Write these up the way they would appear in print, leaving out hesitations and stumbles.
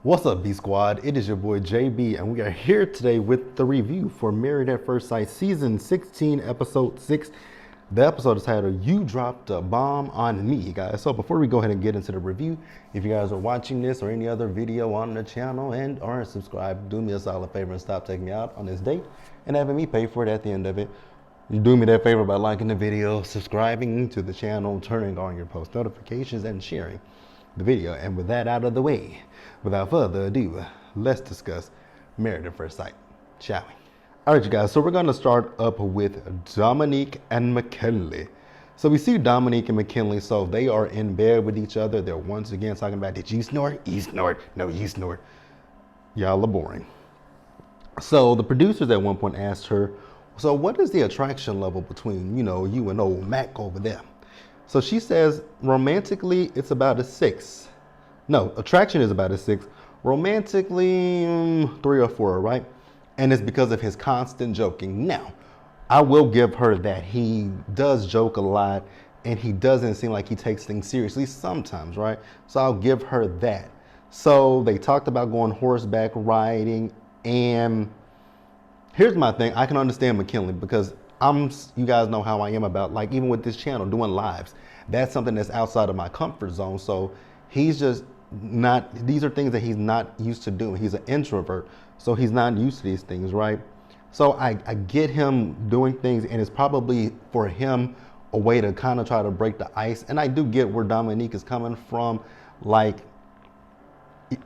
What's up, B Squad? It is your boy JB, and we are here today with the review for Married at First Sight Season 16, Episode 6. The episode is titled, You Dropped a Bomb on Me, guys. So before we go ahead and get into the review, if you guys are watching this or any other video on the channel and aren't subscribed, do me a solid favor and stop taking me out on this date and having me pay for it at the end of it. You do me that favor by liking the video, subscribing to the channel, turning on your post notifications, and sharing the video. And with that out of the way, without further ado, let's discuss Married at First Sight, shall we? All right, you guys, so we're going to start up with Dominique and McKinley. So we see Dominique and McKinley, so they are in bed with each other. They're once again talking about, did you snort? You snort. No, you snort. Y'all are boring. So the producers at one point asked her, so what is the attraction level between, you and old Mac over there? So she says, romantically, it's about a 6. No, attraction is about a 6. Romantically, 3 or 4, right? And it's because of his constant joking. Now, I will give her that. He does joke a lot, and he doesn't seem like he takes things seriously sometimes, right? So I'll give her that. So they talked about going horseback riding, and here's my thing. I can understand McKinley because you guys know how I am about, like, even with this channel, doing lives. That's something that's outside of my comfort zone. So he's just not, these are things that he's not used to doing. He's an introvert, so he's not used to these things, right? So I get him doing things, and it's probably for him a way to kind of try to break the ice. And I do get where Dominique is coming from. Like,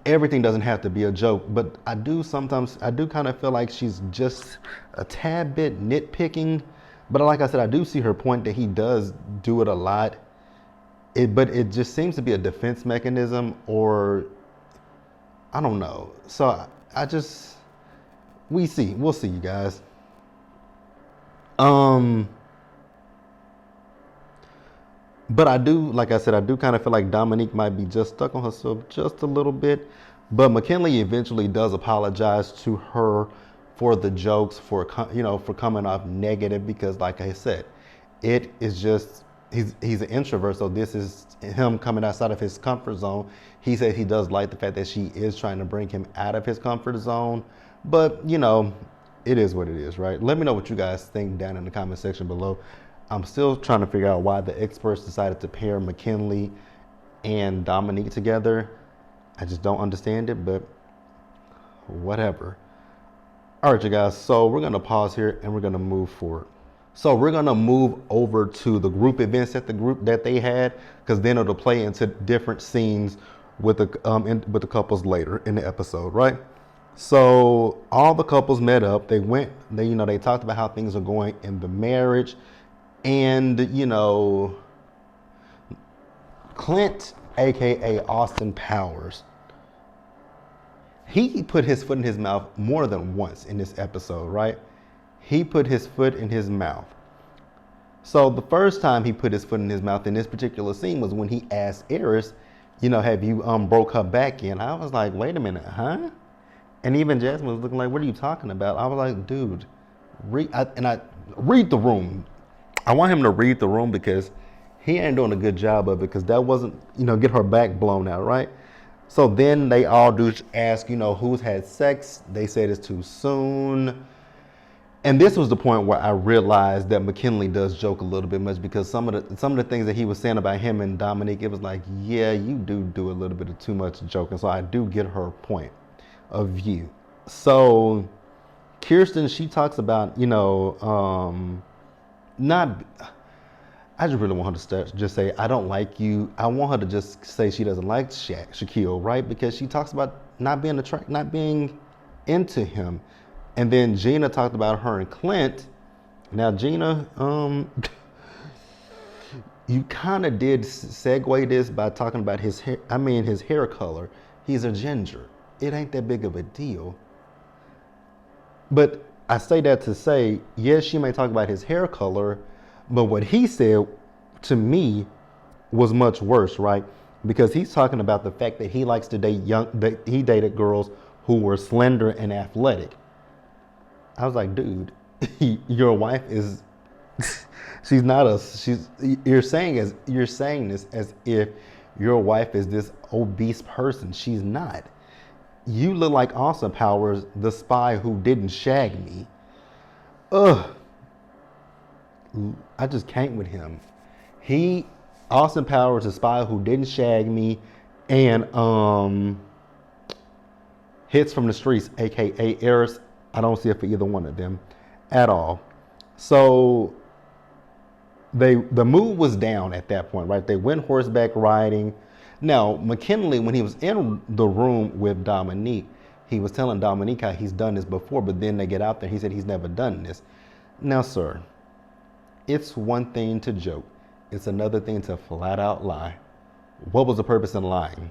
everything doesn't have to be a joke, but I do kind of feel like she's just a tad bit nitpicking. But like I said, I do see her point that he does do it a lot. But it just seems to be a defense mechanism, or I don't know. So we'll see, you guys. But I do, like I said, I do kind of feel like Dominique might be just stuck on herself just a little bit. But McKinley eventually does apologize to her for the jokes, for coming off negative, because like I said, it is just, he's an introvert, so this is him coming outside of his comfort zone. He said he does like the fact that she is trying to bring him out of his comfort zone, but it is what it is, right? Let me know what you guys think down in the comment section below. I'm still trying to figure out why the experts decided to pair McKinley and Dominique together. I just don't understand it, but whatever. All right, you guys, so we're gonna pause here and we're gonna move forward. So we're gonna move over to the group events that they had, because then it'll play into different scenes with the couples later in the episode, right? So all the couples met up. They talked about how things are going in the marriage. And, Clint, aka Austin Powers, he put his foot in his mouth more than once in this episode, right? He put his foot in his mouth. So the first time he put his foot in his mouth in this particular scene was when he asked Eris, have you broke her back in? I was like, wait a minute, huh? And even Jasmine was looking like, what are you talking about? I was like, dude, read the room. I want him to read the room because he ain't doing a good job of it, because that wasn't, get her back blown out, right? So then they all do ask, who's had sex. They said it's too soon. And this was the point where I realized that McKinley does joke a little bit much, because some of the things that he was saying about him and Dominique, it was like, yeah, you do a little bit of too much joking. So I do get her point of view. So Kirsten, she talks about, I just really want her to just say, I don't like you. I want her to just say she doesn't like Shaquille, right? Because she talks about not being into him. And then Gina talked about her and Clint. Now, Gina, you kind of did segue this by talking about his hair color. He's a ginger. It ain't that big of a deal. But I say that to say, yes, she may talk about his hair color, but what he said to me was much worse, right? Because he's talking about the fact that he likes to date he dated girls who were slender and athletic. I was like, dude, your wife is, you're saying this as if your wife is this obese person. She's not. You look like Austin Powers, the spy who didn't shag me. Ugh. I just can't with him. He, Austin Powers, the spy who didn't shag me, and Hits from the Streets, aka Eris. I don't see it for either one of them at all. So the mood was down at that point, right? They went horseback riding. Now, McKinley, when he was in the room with Dominique, he was telling Dominique how he's done this before, but then they get out there, he said he's never done this. Now, sir, it's one thing to joke. It's another thing to flat out lie. What was the purpose in lying?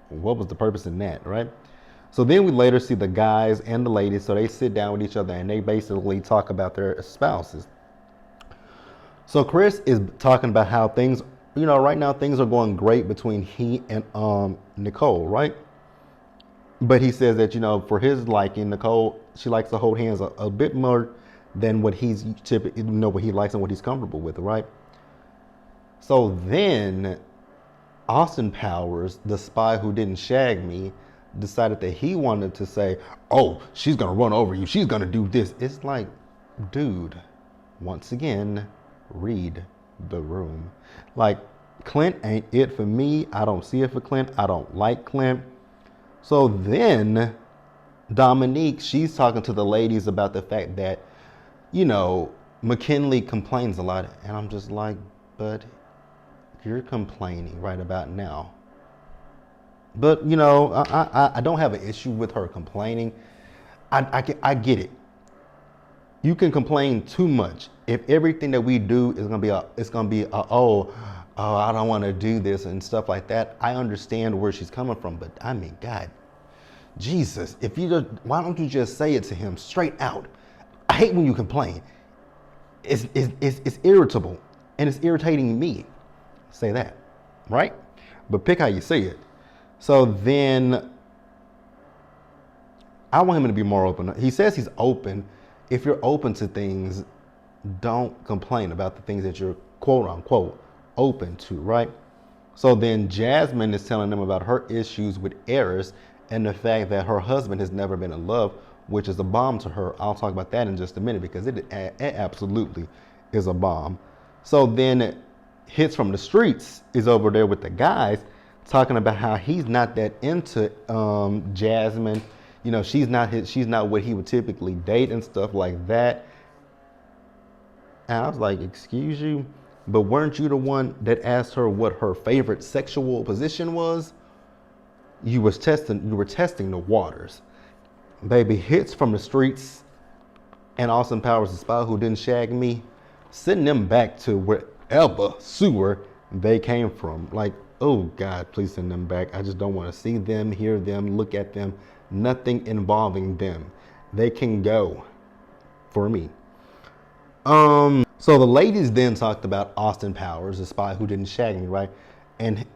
What was the purpose in that, right? So then we later see the guys and the ladies, so they sit down with each other and they basically talk about their spouses. So Chris is talking about how things, right now things are going great between he and Nicole, right? But he says that, for his liking, Nicole, she likes to hold hands a bit more than what he's typically, what he likes and what he's comfortable with, right? So then Austin Powers, the spy who didn't shag me, decided that he wanted to say, oh, she's going to run over you. She's going to do this. It's like, dude, once again, read the room. Like, Clint ain't it for me. I don't see it for Clint. I don't like Clint. So then Dominique, she's talking to the ladies about the fact that, McKinley complains a lot. And I'm just like, but you're complaining right about now. But, I don't have an issue with her complaining. I get it. You can complain too much. If everything that we do is gonna be oh, I don't want to do this and stuff like that. I understand where she's coming from, but I mean, God, Jesus, why don't you just say it to him straight out? I hate when you complain. It's irritable, and it's irritating me. Say that, right? But pick how you say it. So then, I want him to be more open. He says he's open. If you're open to things, don't complain about the things that you're quote unquote open to, right? So then Jasmine is telling them about her issues with Eris and the fact that her husband has never been in love, which is a bomb to her. I'll talk about that in just a minute because it absolutely is a bomb. So then Hits from the Streets is over there with the guys talking about how he's not that into Jasmine. She's not what he would typically date and stuff like that. And I was like, excuse you, but weren't you the one that asked her what her favorite sexual position was? You were testing the waters. Baby, Hits from the Streets and Austin Powers, the spy who didn't shag me, send them back to wherever sewer they came from. Like, oh God, please send them back. I just don't want to see them, hear them, look at them. Nothing involving them. They can go for me. So the ladies then talked about Austin Powers, the spy who didn't shag me, right? And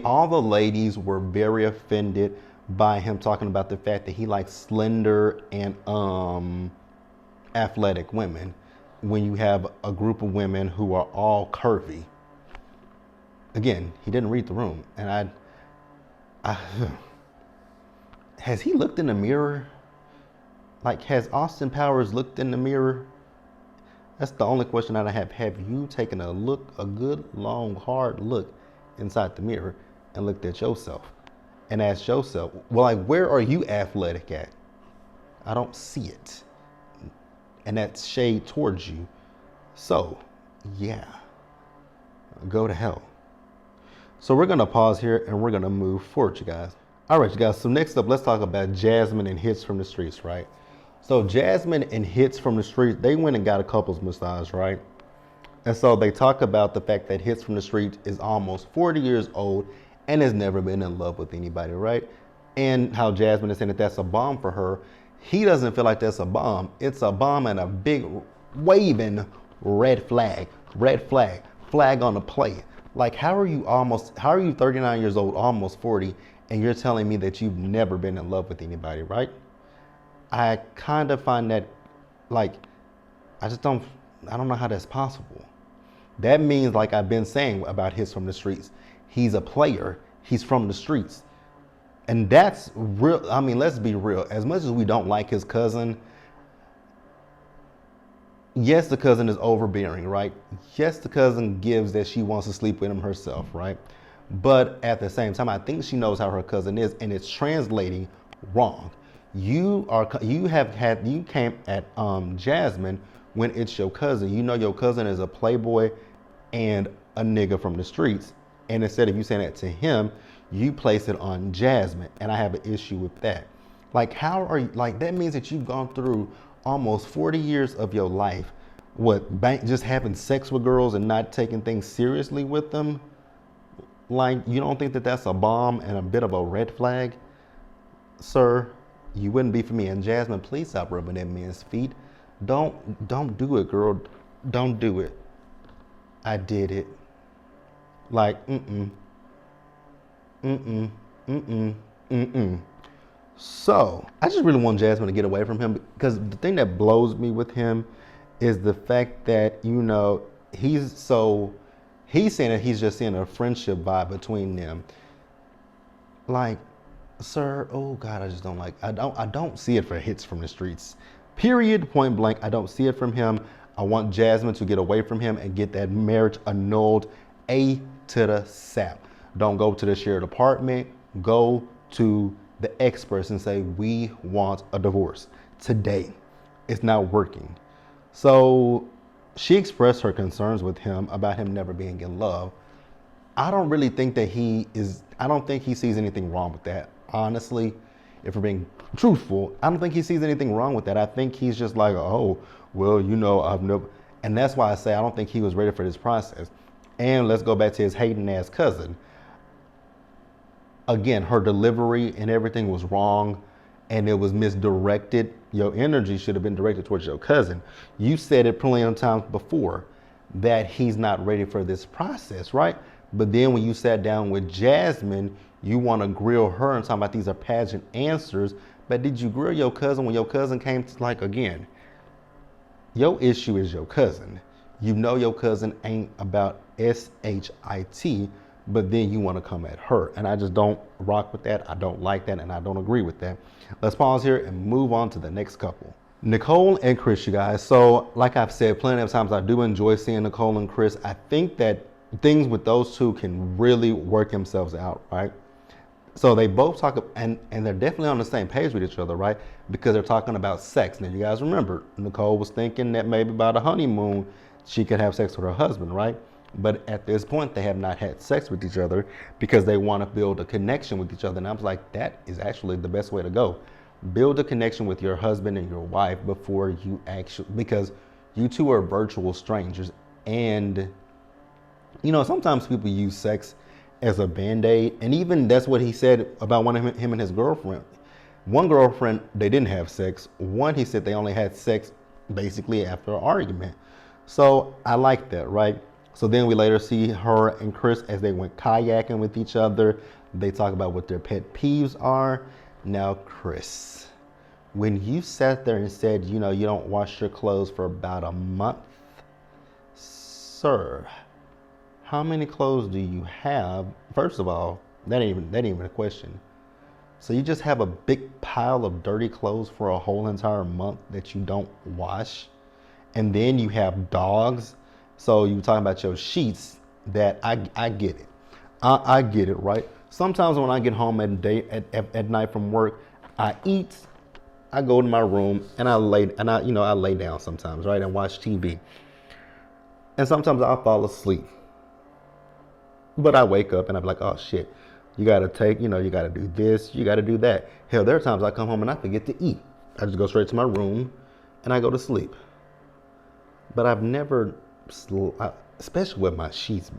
all the ladies were very offended by him talking about the fact that he likes slender and athletic women when you have a group of women who are all curvy. Again, he didn't read the room, and has he looked in the mirror? Like, has Austin Powers looked in the mirror? That's the only question that I have. Have you taken a good, long, hard look inside the mirror and looked at yourself and asked yourself, well, like, where are you athletic at? I don't see it. And that's shade towards you. So, yeah, go to hell. So we're going to pause here and we're going to move forward, you guys. All right, you guys. So next up, let's talk about Jasmine and Hits from the Streets, right? So Jasmine and Hits from the Streets, they went and got a couples massage, right? And so they talk about the fact that Hits from the Streets is almost 40 years old and has never been in love with anybody, right? And how Jasmine is saying that that's a bomb for her. He doesn't feel like that's a bomb. It's a bomb and a big waving red flag on the plate. Like, how are you 39 years old, almost 40, and you're telling me that you've never been in love with anybody, right? I kind of find that, like, I don't know how that's possible. That means, like I've been saying about Hits from the Streets, he's a player. He's from the streets. And that's real. I mean, let's be real. As much as we don't like his cousin, yes, the cousin is overbearing, right? Yes, the cousin gives that she wants to sleep with him herself, right? But at the same time, I think she knows how her cousin is, and it's translating wrong. You came at Jasmine when it's your cousin. You know your cousin is a playboy and a nigga from the streets, and instead of you saying that to him, you place it on Jasmine, and I have an issue with that. Like, how are you? Like, that means that you've gone through almost 40 years of your life, just having sex with girls and not taking things seriously with them. Like, you don't think that that's a bomb and a bit of a red flag, sir? You wouldn't be for me. And Jasmine, please stop rubbing that man's feet. Don't do it, girl. Don't do it. I did it. Like, So I just really want Jasmine to get away from him, because the thing that blows me with him is the fact that, he's saying that he's just seeing a friendship vibe between them. Like, sir, oh God, I don't see it for hits from the streets. Period, point blank. I don't see it from him. I want Jasmine to get away from him and get that marriage annulled A to the sap. Don't go to the shared apartment. Go to the experts and say, we want a divorce today. It's not working. So she expressed her concerns with him about him never being in love. I don't think he sees anything wrong with that. Honestly, if we're being truthful, I don't think he sees anything wrong with that. I think he's just like, oh, well, I've never, and that's why I say I don't think he was ready for this process. And let's go back to his hating ass cousin. Again, her delivery and everything was wrong, and it was misdirected. Your energy should have been directed towards your cousin. You said it plenty of times before that he's not ready for this process, right? But then when you sat down with Jasmine, you want to grill her and talk about these are pageant answers. But did you grill your cousin when your cousin came to, again, your issue is your cousin. You know your cousin ain't about SHIT, but then you want to come at her. And I just don't rock with that. I don't like that, and I don't agree with that. Let's pause here and move on to the next couple. Nicole and Chris, you guys. So like I've said plenty of times, I do enjoy seeing Nicole and Chris. I think that things with those two can really work themselves out, right? So they both talk, and they're definitely on the same page with each other, right? Because they're talking about sex. Now, you guys remember, Nicole was thinking that maybe about a honeymoon, she could have sex with her husband, right? But at this point, they have not had sex with each other because they want to build a connection with each other. And I was like, that is actually the best way to go. Build a connection with your husband and your wife before you actually, because you two are virtual strangers. And, sometimes people use sex as a band-aid. And even that's what he said about him and his girlfriend. One girlfriend, they didn't have sex. One, he said they only had sex basically after an argument. So I like that, right? So then we later see her and Chris as they went kayaking with each other. They talk about what their pet peeves are. Now, Chris, when you sat there and said, you don't wash your clothes for about a month, sir, how many clothes do you have? First of all, that ain't even a question. So you just have a big pile of dirty clothes for a whole entire month that you don't wash? And then you have dogs. So you talking about your sheets. That I get it. I get it, right? Sometimes when I get home at night from work, I eat, I go to my room and I lay down sometimes, right, and watch TV. And sometimes I'll fall asleep. But I wake up and I'm like, oh shit, you gotta you gotta do this, you gotta do that. Hell, there are times I come home and I forget to eat. I just go straight to my room and I go to sleep. But I've never, especially with my sheets,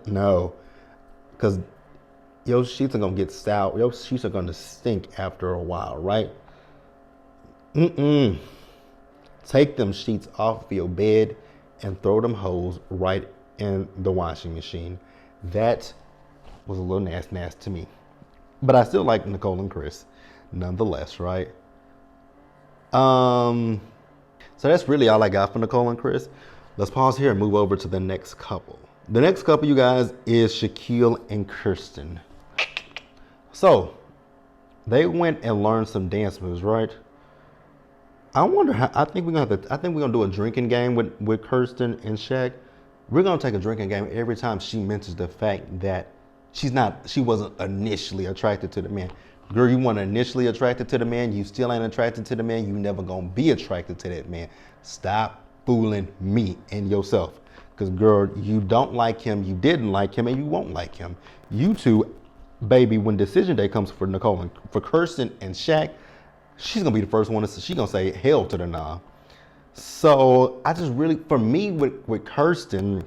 no. Because your sheets are gonna get sour. Your sheets are gonna stink after a while, right? Take them sheets off your bed and throw them hoes right in the washing machine. That was a little nasty to me. But I still like Nicole and Chris, nonetheless, right? So that's really all I got for Nicole and Chris. Let's pause here and move over to the next couple. The next couple, you guys, is Shaquille and Kirsten. So They went and learned some dance moves, right? I wonder how. I think we're gonna have to. I think we're gonna do a drinking game with Kirsten and Shaq. We're gonna take a drinking game every time she mentions the fact that she wasn't initially attracted to the man. Girl, you weren't initially attracted to the man. You still ain't attracted to the man. You never gonna be attracted to that man. Stop fooling me and yourself. Cause girl, you don't like him. You didn't like him, and you won't like him. You two, baby, when decision day comes for Nicole and for Kirsten and Shaq, she's gonna be the first one to say, she's gonna say hell to the nah. So I just really, for me with Kirsten,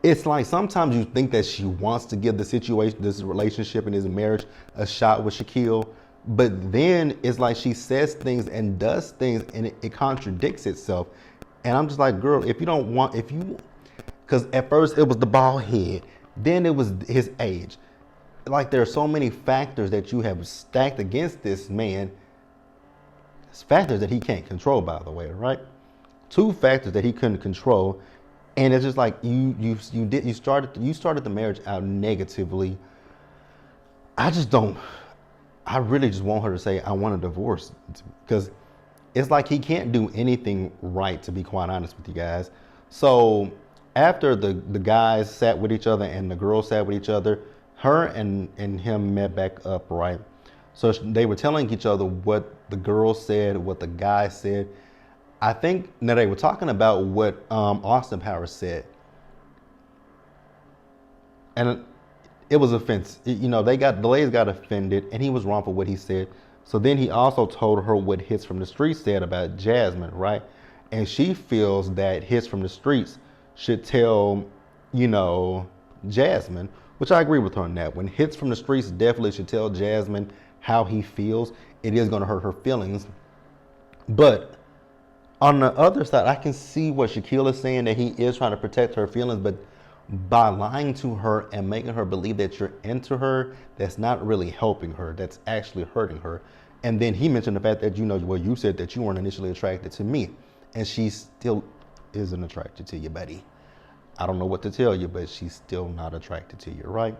it's like sometimes you think that she wants to give the situation, this relationship and this marriage a shot with Shaquille, but then it's like she says things and does things and it contradicts itself. And I'm just like, girl, if you don't want, if you, because at first it was the bald head, then it was his age. Like there are so many factors that you have stacked against this man. It's factors that he can't control, by the way, right? Two factors that he couldn't control, and it's just like you started the marriage out negatively. I just don't. I really just want her to say I want a divorce, because it's like he can't do anything right, to be quite honest with you guys. So after the guys sat with each other and the girls sat with each other, her and him met back up, right? So they were telling each other what the girls said, what the guys said. I think now they were talking about what Austin Powers said, and it was offensive. The ladies got offended, and he was wrong for what he said. So then he also told her what Hits from the Streets said about Jasmine, right? And she feels that Hits from the Streets should tell, Jasmine, which I agree with her on that. When Hits from the Streets definitely should tell Jasmine how he feels, it is going to hurt her feelings. But on the other side, I can see what Shaquille is saying, that he is trying to protect her feelings, but by lying to her and making her believe that you're into her, that's not really helping her. That's actually hurting her. And then he mentioned the fact that, you said that you weren't initially attracted to me, and she still isn't attracted to you, buddy. I don't know what to tell you, but she's still not attracted to you, right?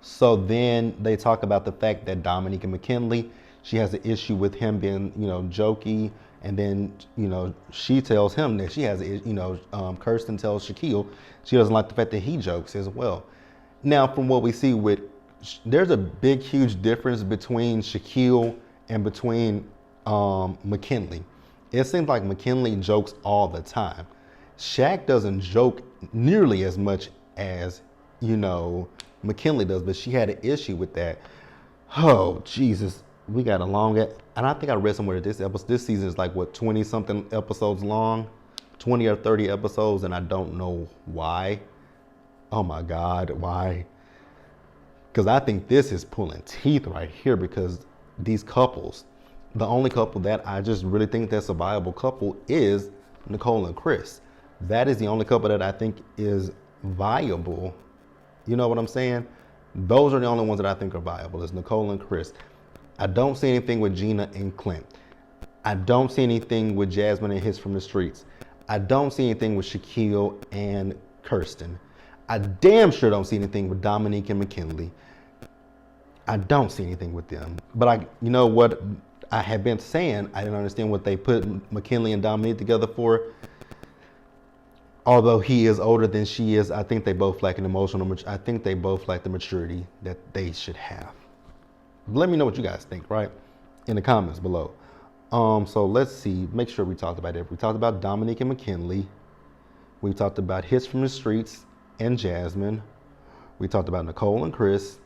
So then they talk about the fact that Dominique and McKinley, she has an issue with him being, jokey. And then, she tells him that she has, Kirsten tells Shaquille she doesn't like the fact that he jokes as well. Now, from what we see there's a big, huge difference between Shaquille and between McKinley. It seems like McKinley jokes all the time. Shaq doesn't joke nearly as much as, McKinley does, but she had an issue with that. Oh, Jesus. We got a long, and I think I read somewhere that this season is like, 20 something episodes long, 20 or 30 episodes, and I don't know why. Oh my God, why? Because I think this is pulling teeth right here, because these couples, the only couple that I just really think that's a viable couple is Nicole and Chris. That is the only couple that I think is viable. You know what I'm saying? Those are the only ones that I think are viable, is Nicole and Chris. I don't see anything with Gina and Clint. I don't see anything with Jasmine and Hits from the Streets. I don't see anything with Shaquille and Kirsten. I damn sure don't see anything with Dominique and McKinley. I don't see anything with them. But you know what I had been saying, I didn't understand what they put McKinley and Dominique together for. Although he is older than she is, I think they both lack I think they both lack the maturity that they should have. Let me know what you guys think, right? In the comments below. So let's see, make sure we talked about it. We talked about Dominique and McKinley. We talked about Hits from the Streets and Jasmine. We talked about Nicole and Chris.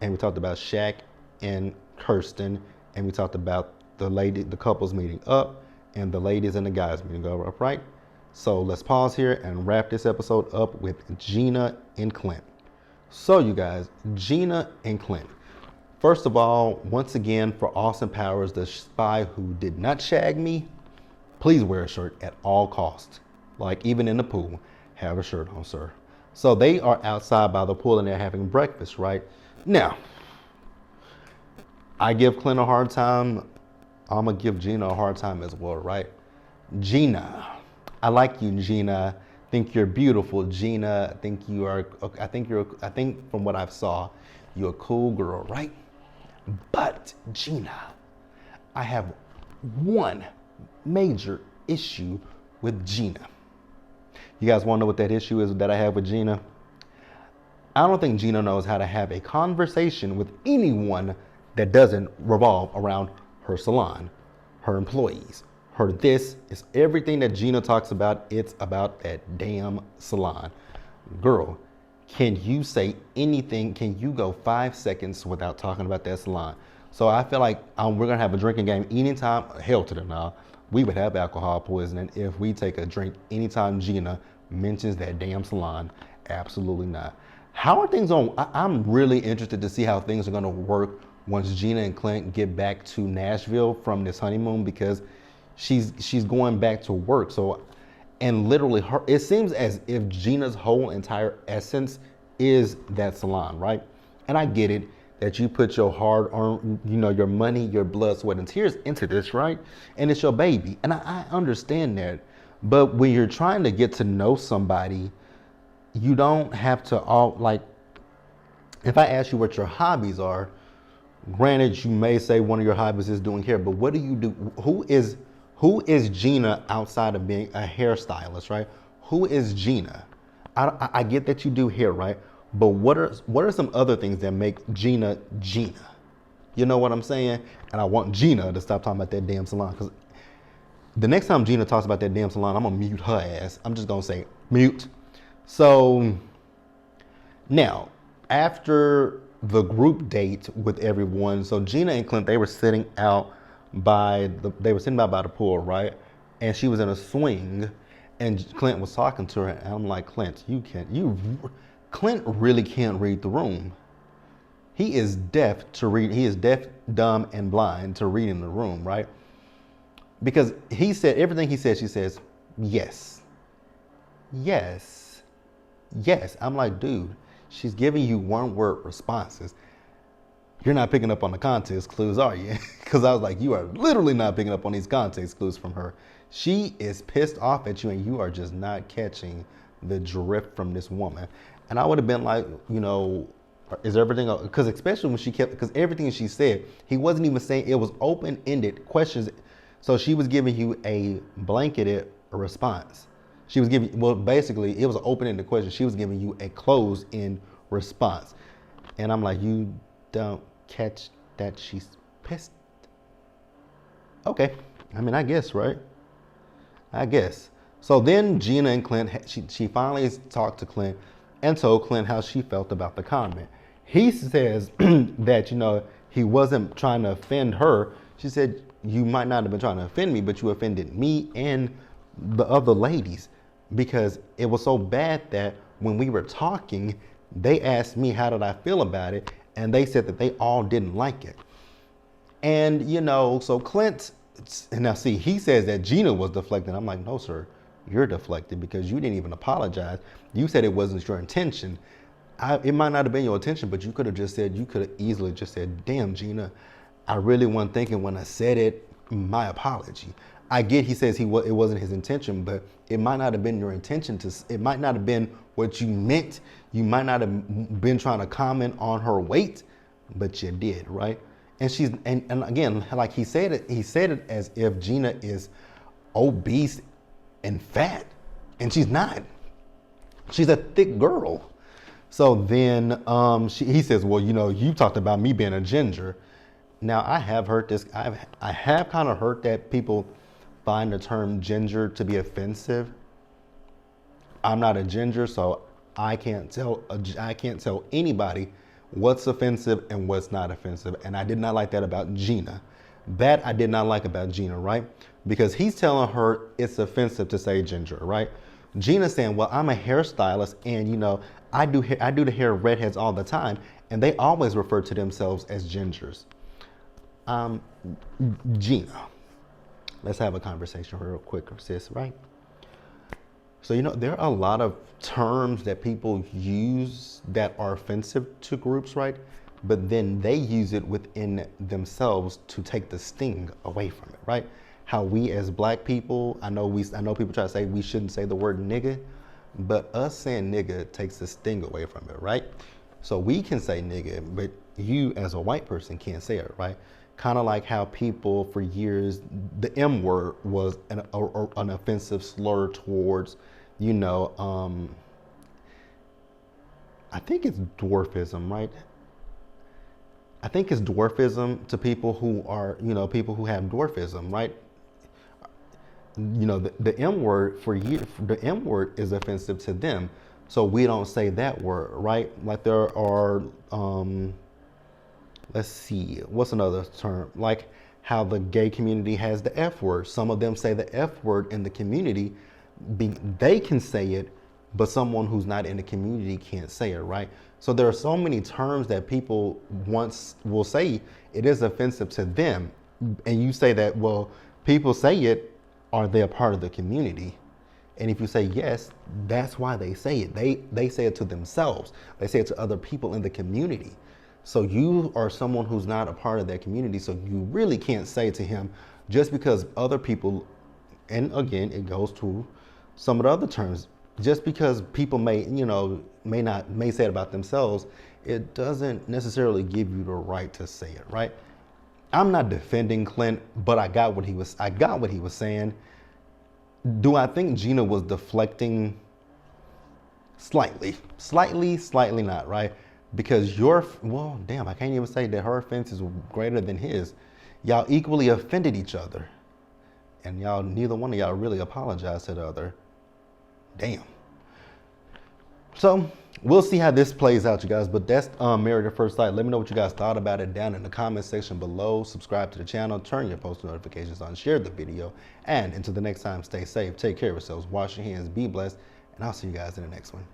And we talked about Shaq and Kirsten. And we talked about the couples meeting up and the ladies and the guys meeting up, right? So let's pause here and wrap this episode up with Gina and Clint. So you guys, Gina and Clint. First of all, once again, for Austin Powers, the spy who did not shag me, please wear a shirt at all costs. Like even in the pool, have a shirt on, sir. So they are outside by the pool and they're having breakfast, right? Now, I give Clint a hard time. I'm gonna give Gina a hard time as well, right? Gina, I like you, Gina. Think you're beautiful, Gina. I think from what I've saw, you're a cool girl, right? But Gina, I have one major issue with Gina. You guys want to know what that issue is that I have with Gina? I don't think Gina knows how to have a conversation with anyone that doesn't revolve around her salon, her employees, her this. It's everything that Gina talks about. It's about that damn salon. Girl, can you say anything? Can you go 5 seconds without talking about that salon? So I feel like we're gonna have a drinking game anytime. Hell to the no. We would have alcohol poisoning if we take a drink anytime Gina mentions that damn salon. Absolutely not. How are things on? I'm really interested to see how things are gonna work once Gina and Clint get back to Nashville from this honeymoon, because she's going back to work. So, and literally it seems as if Gina's whole entire essence is that salon, right? And I get it that you put your hard-earned, your money, your blood, sweat, and tears into this, right? And it's your baby. And I understand that. But when you're trying to get to know somebody, you don't have to if I ask you what your hobbies are, granted, you may say one of your hobbies is doing hair, but what do you do? Who is Gina outside of being a hairstylist, right? Who is Gina? I get that you do hair, right? But what are some other things that make Gina Gina? You know what I'm saying? And I want Gina to stop talking about that damn salon, because the next time Gina talks about that damn salon, I'm gonna mute her ass. I'm just gonna say mute. So now, after the group date with everyone, so Gina and Clint, they were sitting by the pool, right? And she was in a swing, and Clint was talking to her, and I'm like, Clint, Clint really can't read the room. He is deaf, dumb, and blind to reading the room, right? Because he said everything he said, she says, yes, yes, yes. I'm like, dude, she's giving you one-word responses. You're not picking up on the context clues, are you? Because I was like, you are literally not picking up on these context clues from her. She is pissed off at you, and you are just not catching the drift from this woman. And I would have been like, is everything, because especially when because everything she said, he wasn't even saying, it was open-ended questions. So she was giving you a blanketed response. She was giving, basically, it was an open-ended question. She was giving you a closed-end response. And I'm like, you don't catch that she's pissed? Okay. I mean, I guess, right? I guess. So then Gina and Clint, she finally talked to Clint and told Clint how she felt about the comment. He says that, he wasn't trying to offend her. She said, you might not have been trying to offend me, but you offended me and the other ladies, because it was so bad that when we were talking, they asked me how did I feel about it, and they said that they all didn't like it. And, so Clint, now see, he says that Gina was deflecting. I'm like, no, sir, you're deflected because you didn't even apologize. You said it wasn't your intention. It might not have been your intention, but you could have easily just said, damn, Gina, I really wasn't thinking when I said it, my apology. I get he says it wasn't his intention, but it might not have been your intention it might not have been what you meant. You might not have been trying to comment on her weight, but you did, right? And and again, like he said it as if Gina is obese and fat, and she's not. She's a thick girl. So then he says, well, you talked about me being a ginger. Now I have heard this. I have kind of heard that people find the term ginger to be offensive. I'm not a ginger, so I can't tell anybody what's offensive and what's not offensive. And I did not like that about Gina. That I did not like about Gina, right? Because he's telling her it's offensive to say ginger, right? Gina's saying, well, I'm a hairstylist, and I do the hair of redheads all the time, and they always refer to themselves as gingers. Gina, let's have a conversation real quick, sis, right? So, there are a lot of terms that people use that are offensive to groups, right? But then they use it within themselves to take the sting away from it, right? How we as black people, I know people try to say we shouldn't say the word nigga, but us saying nigga takes the sting away from it, right? So we can say nigga, but you as a white person can't say it, right? Kind of like how people for years, the M word was an offensive slur towards, you know, I think it's dwarfism, right? I think it's dwarfism to people who are, you know, people who have dwarfism, right? You know, the M word for years, the M word is offensive to them. So we don't say that word, right? Like there are, let's see, what's another term? Like how the gay community has the F word. Some of them say the F word in the community. They can say it, but someone who's not in the community can't say it, right? So there are so many terms that people once will say it is offensive to them. And you say that, well, people say it, are they a part of the community? And if you say yes, that's why they say it. They say it to themselves. They say it to other people in the community. So you are someone who's not a part of that community. So you really can't say to him, just because other people, and again, it goes to some of the other terms, just because people may, you know, may say it about themselves, it doesn't necessarily give you the right to say it, right? I'm not defending Clint, but I got what he was saying. Do I think Gina was deflecting? Slightly, slightly not, right? Because well, damn, I can't even say that her offense is greater than his. Y'all equally offended each other. And y'all, neither one of y'all really apologized to the other. Damn. So we'll see how this plays out, you guys. But that's Married at First Sight. Let me know what you guys thought about it down in the comment section below. Subscribe to the channel, turn your post notifications on, share the video, and until the next time, stay safe, take care of yourselves, wash your hands, be blessed, and I'll see you guys in the next one.